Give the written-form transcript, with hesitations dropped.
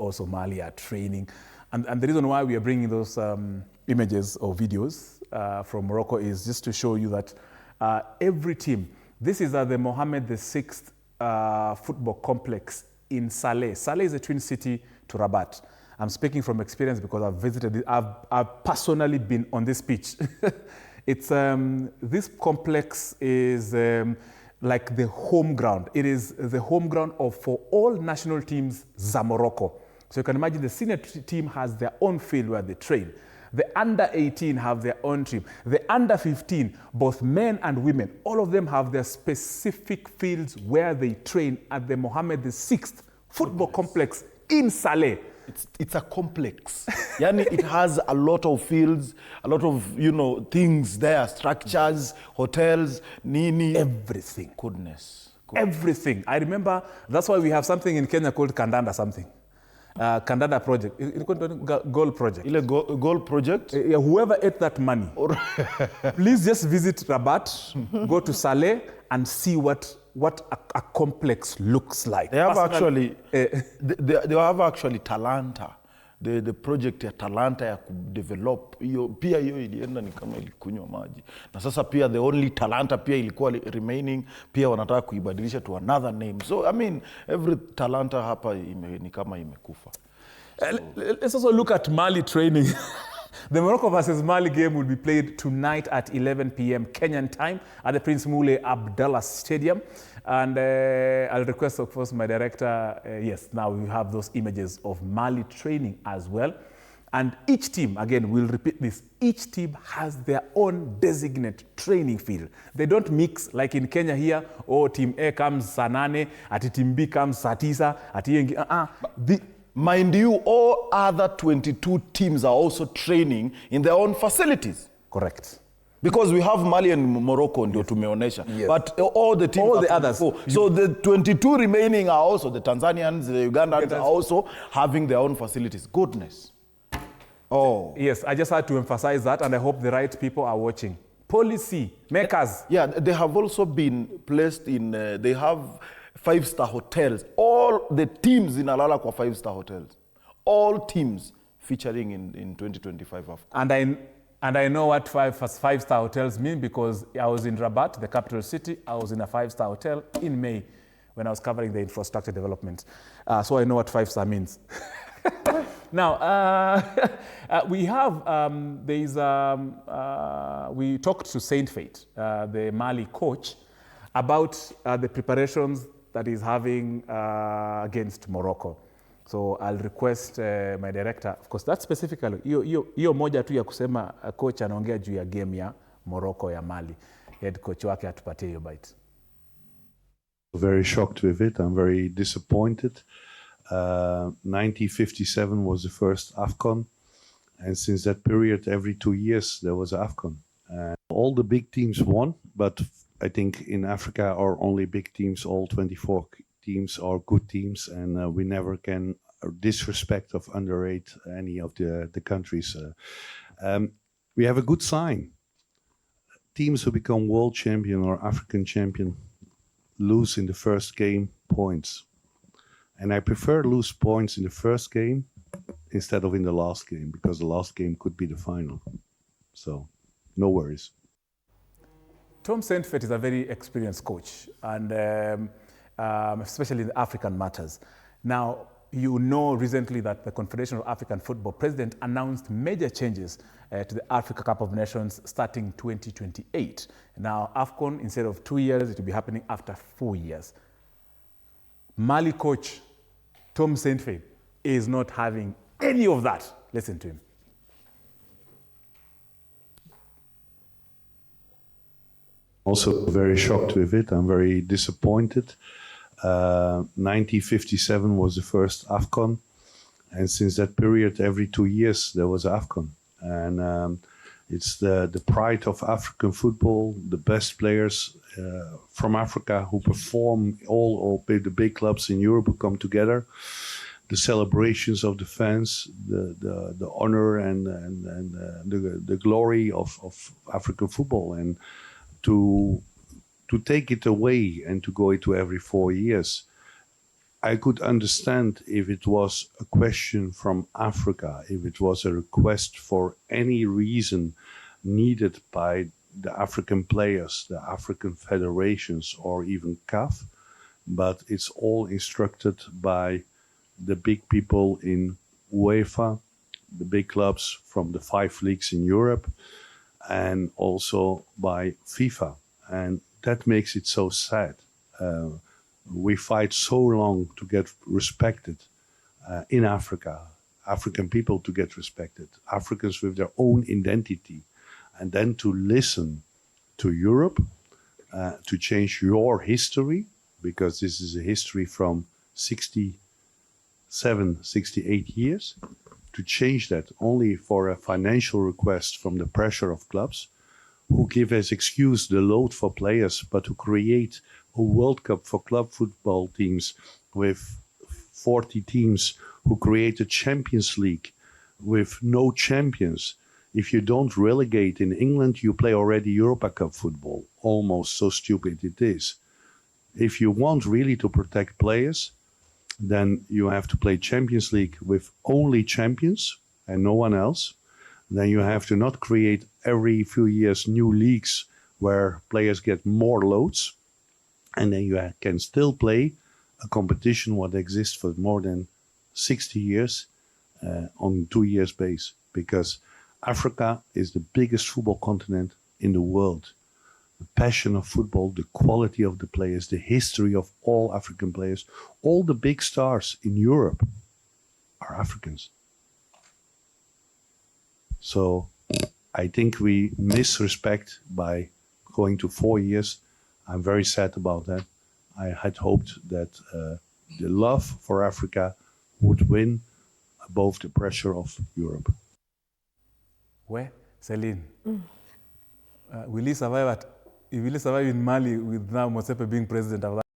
also Mali are training. And the reason why we are bringing those images or videos from Morocco is just to show you that every team, this is at the Mohammed VI football complex in Saleh. Saleh is a twin city to Rabat. I'm speaking from experience because I've visited it. I've personally been on this pitch. It's this complex is like the home ground. It is the home ground for all national teams za Morocco. So you can imagine the senior team has their own field where they train. The under 18 have their own team. The under 15, both men and women, all of them have their specific fields where they train at the Mohammed VI football complex in Saleh. It's a complex. Yani it has a lot of fields, a lot of, things there, structures, hotels, nini. Everything. Goodness. Everything. I remember, that's why we have something in Kenya called Kandanda something. Kandanda project. Goal project. Goal project? Whoever ate that money, please just visit Rabat, go to Saleh and see what a complex looks like. They have actually, they have actually Talanta. The project ya Talanta ya kudevelop, pia hiyo ilienda ni kama ilikunywa maji. Na sasa pia the only Talanta pia ilikuwa remaining, pia wanataka kuibadilisha to another name. So, I mean, every Talanta hapa ni kama imekufa. So, let's also look at Mali training. The Morocco versus Mali game will be played tonight at 11 p.m. Kenyan time at the Prince Moulay Abdallah Stadium. And I'll request, of course, my director, yes, now we have those images of Mali training as well. And each team, again, we'll repeat this, each team has their own designated training field. They don't mix like in Kenya here, team A comes saa 8, ati team B comes saa 9, mind you, all other 22 teams are also training in their own facilities. Correct. Because we have Mali and Morocco ndio tumeonesha. Yes. But all the teams, all the others. So the 22 remaining are also, the Tanzanians, the Ugandans are also having their own facilities. Goodness. Oh. Yes, I just had to emphasize that, and I hope the right people are watching. Policy makers. Yeah, they have also been placed in, they have 5-star hotels. All the teams in Alala kwa 5-star hotels. All teams featuring in 2025 AFCON. And I know what 5-star hotels mean because I was in Rabat, the capital city. I was in a 5-star hotel in May when I was covering the infrastructure development. So I know what 5-star means. Now, we have, we talked to Saintfiet, the Mali coach, about the preparations that he's having against Morocco. So I'll request my director, of course, that specifically, hiyo moja tu ya kusema coach anaongea juu ya game ya Morocco ya Mali. Head coach wake atupatie hiyo bite. Very shocked with it. I'm very disappointed. 1957 was the first AFCON. And since that period, every 2 years, there was AFCON. All the big teams won, but I think in Africa our only big teams, all 24 teams are good teams, and we never can disrespect or underrate any of the countries. We have a good sign. Teams who become world champion or African champion lose in the first game points. And I prefer lose points in the first game instead of in the last game, because the last game could be the final. So, no worries. Tom Saintfiet is a very experienced coach, and especially in the African matters. Now, you know recently that the Confederation of African Football President announced major changes to the Africa Cup of Nations starting 2028. Now, AFCON, instead of 2 years, it will be happening after 4 years. Mali coach Tom Saintfiet is not having any of that. Listen to him. Also very shocked with it. I'm very disappointed. 1957 was the first AFCON. And since that period, every 2 years, there was AFCON. And it's the pride of African football, the best players from Africa who perform, all the big clubs in Europe who come together. The celebrations of the fans, the honor and the glory of African football. And to take it away and to go into every 4 years, I could understand if it was a question from Africa, if it was a request for any reason needed by the African players, the African federations, or even CAF, but it's all instructed by the big people in UEFA, the big clubs from the 5 leagues in Europe, and also by FIFA. And that makes it so sad. We fight so long to get respected in Africa, African people to get respected, Africans with their own identity, and then to listen to Europe, to change your history, because this is a history from 67, 68 years, to change that only for a financial request from the pressure of clubs, who give as excuse the load for players, but to create a World Cup for club football teams with 40 teams, who create a Champions League with no champions. If you don't relegate in England, you play already Europa Cup football. Almost so stupid it is. If you want really to protect players, then you have to play Champions League with only champions and no one else. Then you have to not create every few years new leagues where players get more loads. And then you can still play a competition what exists for more than 60 years on 2 years base. Because Africa is the biggest football continent in the world. The passion of football, the quality of the players, the history of all African players, all the big stars in Europe are Africans. So I think we misrespect by going to 4 years. I'm very sad about that. I had hoped that the love for Africa would win above the pressure of Europe. Where? Celine, will he survive in Mali with now Motsepe being president of that?